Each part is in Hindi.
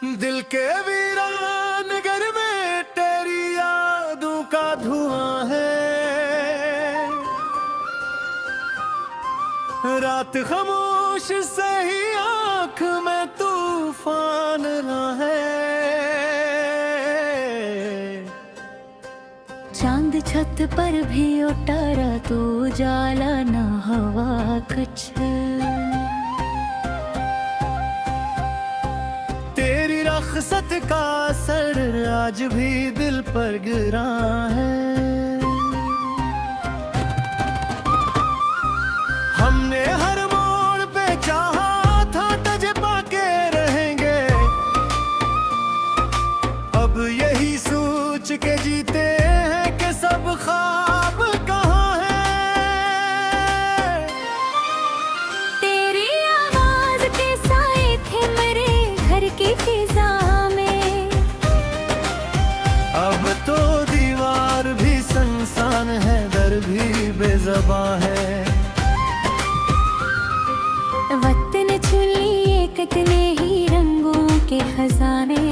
दिल के वीरान घर में तेरी यादों का धुआं है। रात खामोश से ही आंख में तूफान रहा है। चांद छत पर भी उतारा तो उजाला ना हवा कुछ। तेरी रख्सत का असर आज भी दिल पर गिरा है। हमने हर मोड़ पे चाहा था तुझे पाके रहेंगे, अब यही सोच के जीते हैं कि सब ख्वाब कहाँ है। तेरी आवाज के साए थे मेरे घर की फिजा में, अब तो दीवार भी सुनसान है, दर भी बेज़बां है। वतन चुलिए कितने ही रंगों के खजाने,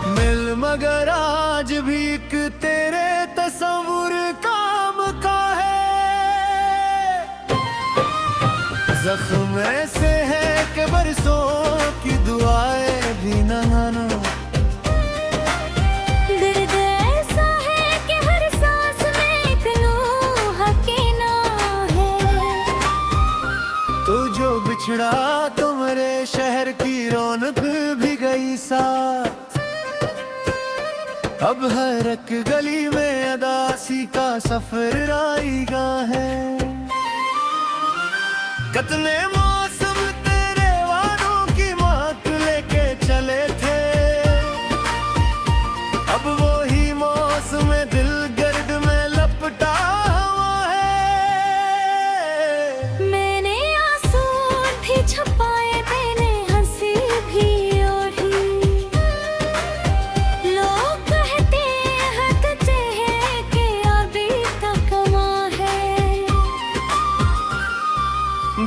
मिल मगर आज भी एक तेरे तस्वुर काम का है। जख्म ऐसे है कि बरसों की दुआएं भी न मानो। दर्द ऐसा है कि हर सांस में एक नूह के नाम है। तू जो बिछड़ा तो मेरे शहर की रौनक भी गई साथ। अब हर एक गली में अदासी का सफर आएगा है। कितने मौसम तेरे वादों की मात लेके चले थे, अब वो ही मौसम दिल गर्द में लपटा हुआ है। मैंने आंसू भी छुपाए, मैंने हंसी भी ओढ़ी। लोग कहते हैं चेहरे के अभी तक वहाँ है।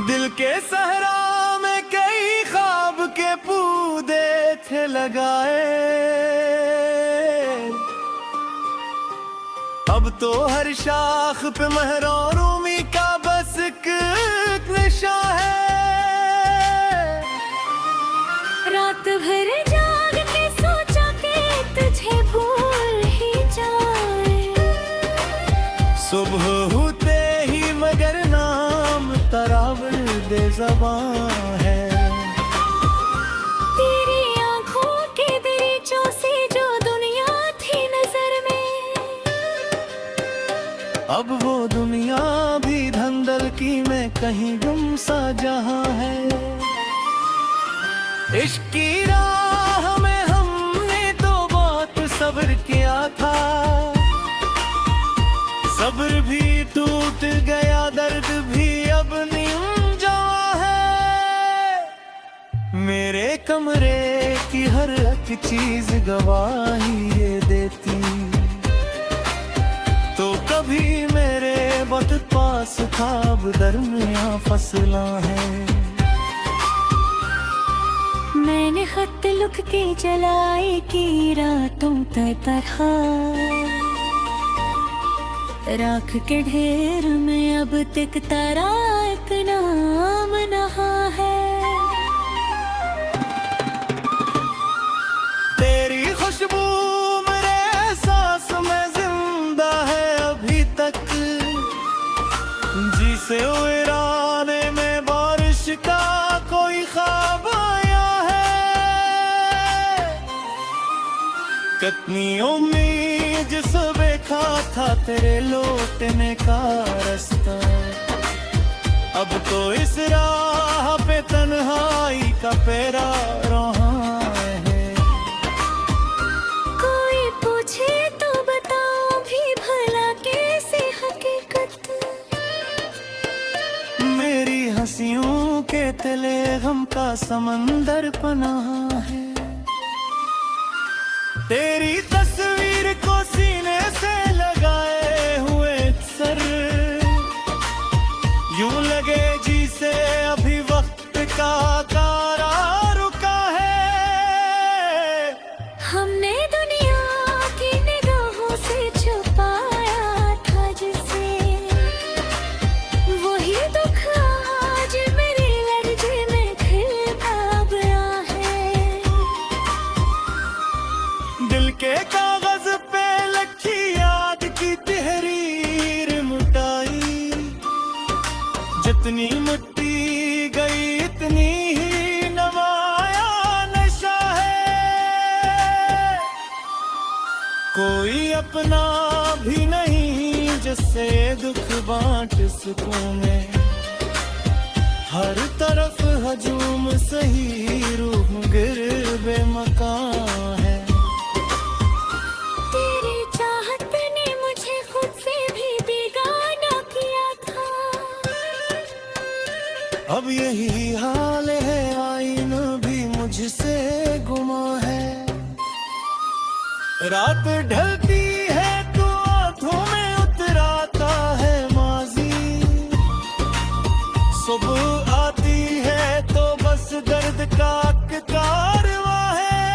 दिल के सहरा में कई ख्वाब के पौधे थे लगाए, अब तो हर शाख पे महरों रूमी का बस एक नशा है। रात भर जाग के सोचा कि तुझे भूल ही जाए। सुबह होते ही मगर नाम तरावर दे ज़बां है। तेरी आंखों के दरीचों से जो दुनिया थी नजर में, अब वो दुनिया भी धंधल की में कहीं गुम सा जहां है। इश्क की राह में हमने तो बहुत सब्र किया था, सब्र भी टूट गया, दर्द भी अब नीम जवां है। मेरे कमरे की हर एक चीज गवाही ये देती, तो कभी मेरे वक्त पास खाब दरमियां फसला है। मैंने खत लुक के जलाई की रातों तरह, राख के ढेर में अब तक तारा एक नाम नहा है। तेरी खुशबू मेरे एहसास में जिंदा है अभी तक, जिसे वीराने में बारिश का कोई ख्वाब आया है। कितनी उम्मीद जिस देखा था तेरे लौटने का रास्ता, अब तो इस राह पे तन्हाई का पेरा रहा है। कोई पूछे तो बताओ भी भला कैसे हकीकत, मेरी हंसियों के तले गम का समंदर पनाह है। तेरी तस्वीर को सीने से लगाए हुए सर, यूं लगे जिसे अभी वक्त का तारा जितनी मिट्टी गई इतनी ही नवाया नशा है। कोई अपना भी नहीं जिससे दुख बांट सुकून में। हर तरफ हजूम सही रूह गिर बेमकान है। तेरी चाहत ने मुझे खुद से भी बेगाना किया था। अब यही हाल है, आईना भी मुझसे गुमा है। रात ढलती है तो आंखों में उतराता है माजी। सुबह आती है तो बस दर्द का कारवा है।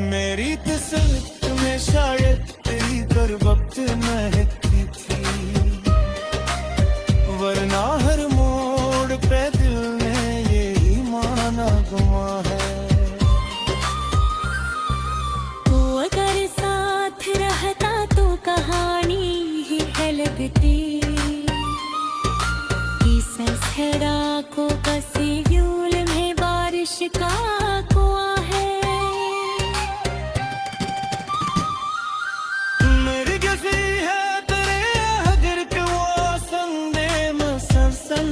मेरी तसल्लुत में शायद तेरी गुर्बत महकती थी, वरना हर मोड़ पे दिल ने यही माना गुमा है। तू अगर साथ रहता तो कहानी ही है लगती। राखों का सियूल में बारिश का कुआं है। मेरी कैसी है तेरे हजर के वो संदे मसलसल।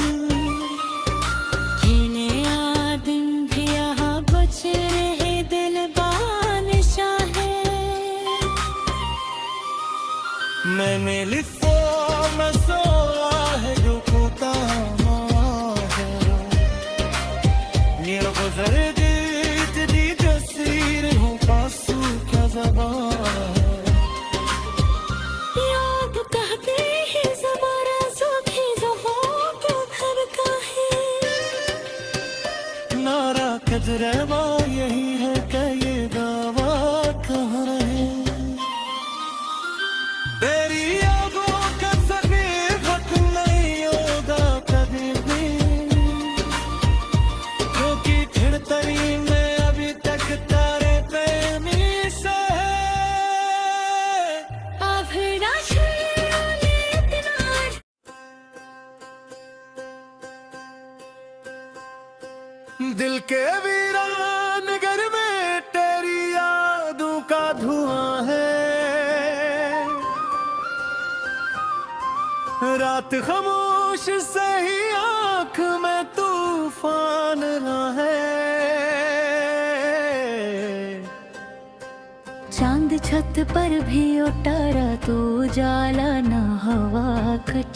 खेले आदम भी यहाँ बच रहे दिल बानिशा है। मैंने लिखो मैं सोया है जो कूता दी तस्वीर हूँ पासू क्या ज़बान। याद कहते हैं ज़बारा सूखी ज़ुबान को घर का है। नारा कजरवा यही है कि ये दावा कहाँ रहे। तेरी यादों का सभी खत्म नहीं होगा कभी भी, क्योंकि खिड़तरी में अभी तक तारे पे मिस है। अब राशि इतना दिल के वीरान घर में तेरी यादों का धुआं है। रात खामोश सही आंख में तूफान रहा है। चांद छत पर भी उतारा तो उजाला ना हवा कुछ।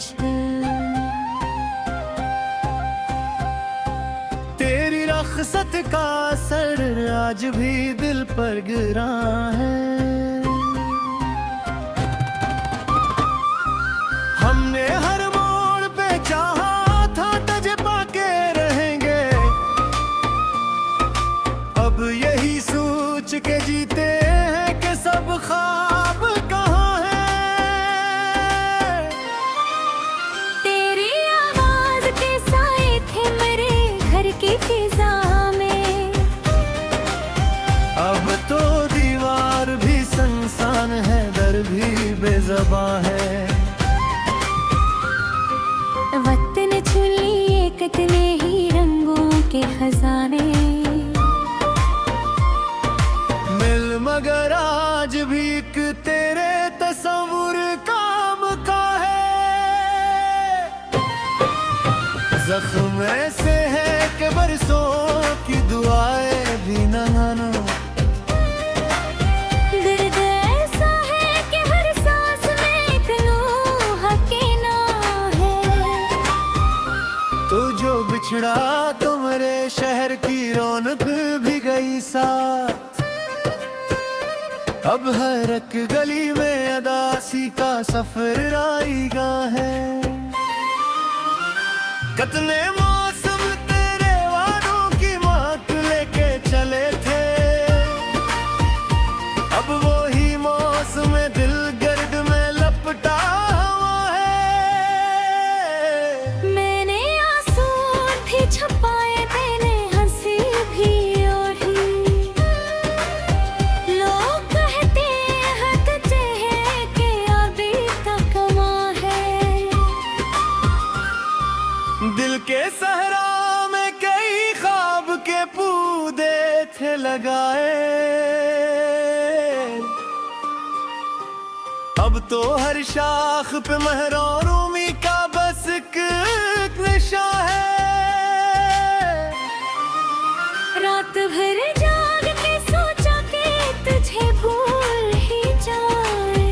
तेरी रख्सत का असर आज भी दिल पर गिरा है। हमने हर मोड़ पे चाहा था तुझे पाके रहेंगे। अब यही सोच के जीते हैं कि सब ख्वाब कहाँ है। तेरी आवाज के साए थे मेरे घर की फिजा में। अब तो दीवार भी संसान है, दर भी बेज़बां है। वक्त ने छू लिए कितने ही रंगों के खजाने। मिल मगर आज भी एक तेरे तस्वुर काम का है। जख्म ऐसे है कि बरसों की दुआएं भी न मानो। दर्द ऐसा है कि हर सांस में एक लोहा के ना है। तू जो बिछड़ा तो मेरे शहर की रौनक भी गई साथ। अब हर एक गली में अदासी का सफर आएगा है। कितने मौसम तेरे वादों की मात लेके चले थे। अब वो ही मौसम दिल गर्द में लपटा हुआ है। मैंने आंसू भी छुपाए, मैंने हंसी भी ओढ़ी। लोग कहते हैं तुझे है कि अभी तक वहाँ है। गले लगाए। अब तो हर शाख पे महर और रूमी का बस एक नशा है। रात भर जाग के सोचा कि तुझे भूल ही जाए।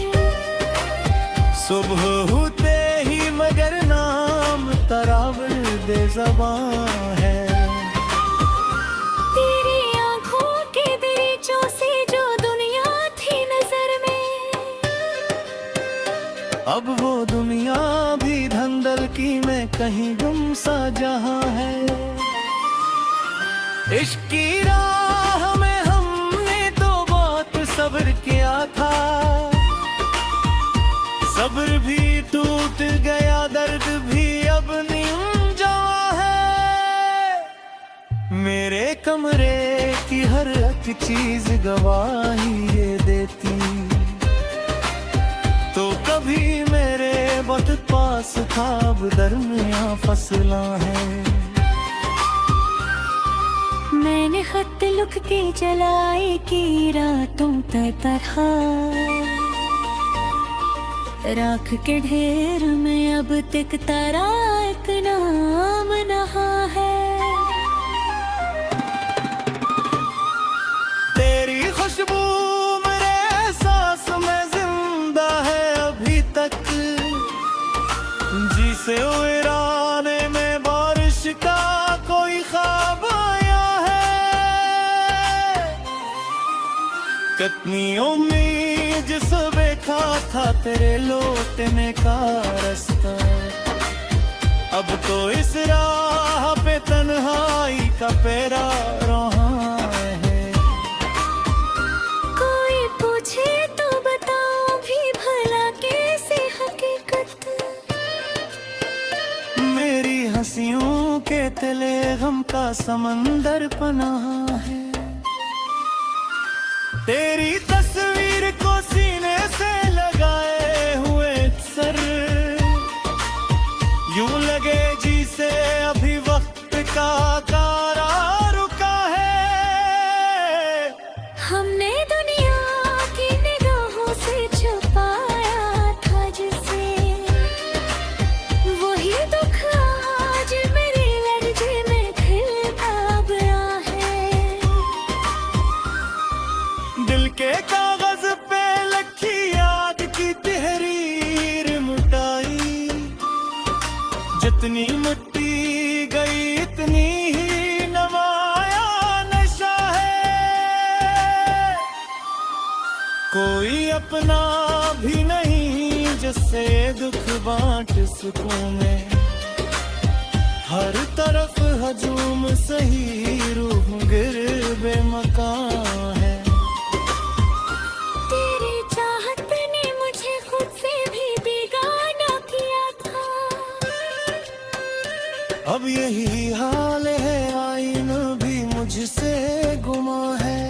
सुबह होते ही मगर नाम तरावर दे ज़बां है। तेरी आंखों के दरीचों से जो दुनिया थी नजर में, अब वो दुनिया भी धंधल की में कहीं गुम सा जहां है। इश्क की राह में हमने तो बहुत सब्र किया था, सब्र भी टूट गया, दर्द भी अब नीम जवां है। मेरे कमरे की हर एक चीज गवाही ये देती, तो कभी मेरे बहुत पास था, अब दरमियां फसला है। मैंने खत लिख के जलाए की रातों तरह, राख के ढेर में अब तक तारा एक नाम नहा है। तेरी खुशबू मेरे सांस में जिंदा है अभी तक, जिसे वीराने में बारिश का कोई ख्वाब आया है। कितनी उम्मीद से देखा था तेरे लौटने का रास्ता, अब तो इस राह पे तन्हाई का पेरा रहा है। कोई पूछे तो बताओ भी भला कैसे हकीकत, मेरी हंसियों के तले गम का समंदर पनाह है। तेरी तस्वीर को सीने से लगाए हुए सर, यूं लगे जिसे अभी वक्त का कारा रुका है। हमने दुनिया की निगाहों से छुपाया था जिसे, वही दुख आज मेरे लहजे में खिलता गया है। दिल के कागज पे लखी याद की तहरीर मिटाई, जितनी मिट्टी गई इतनी ही नवाया नशा है। कोई अपना भी नहीं जिससे दुख बांट सुकून में, हर तरफ हजूम सही रूह गिर बेमकान है। तेरी चाहत ने मुझे खुद से भी बेगाना किया था, अब यही हाल है, आईन भी मुझसे गुमा है।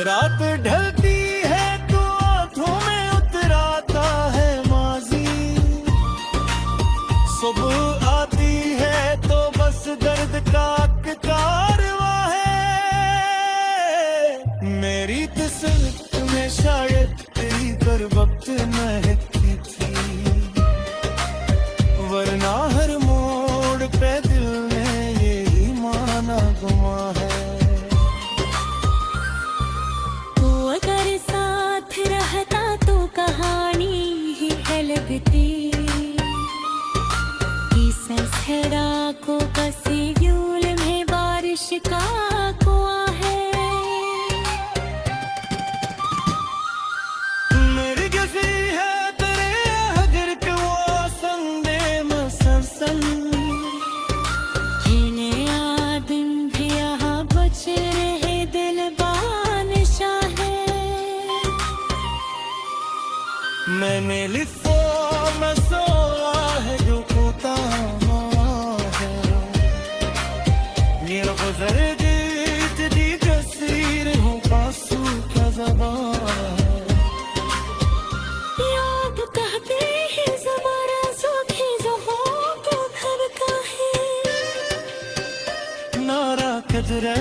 रात ढलती है तो आंखों में उतराता है माजी, सुबह आती है तो बस दर्द का कारवां है। मेरी तस्वीर में शायद तेरी पर वक्त महकती थी, वरना हर मोड़ पे दिल ने यही माना गुमा है। तू अगर साथ रहता तो कहानी ही है लगती, कि ससरा को कसी यूल में बारिश का कुआं है। मेरी कैसी है तेरे हजर के वो संदे मसलसल, जीने आदम भी यहाँ बच रहे दिल बानिशा है। मैंने लिखो मैं सोया है जो कोता है, ये गुजर जीत दी तस्वीर हूँ पासू क्या ज़बान है। लोग कहते हैं ज़माना सूखी ज़ुबान को धड़का है। नारा कजरे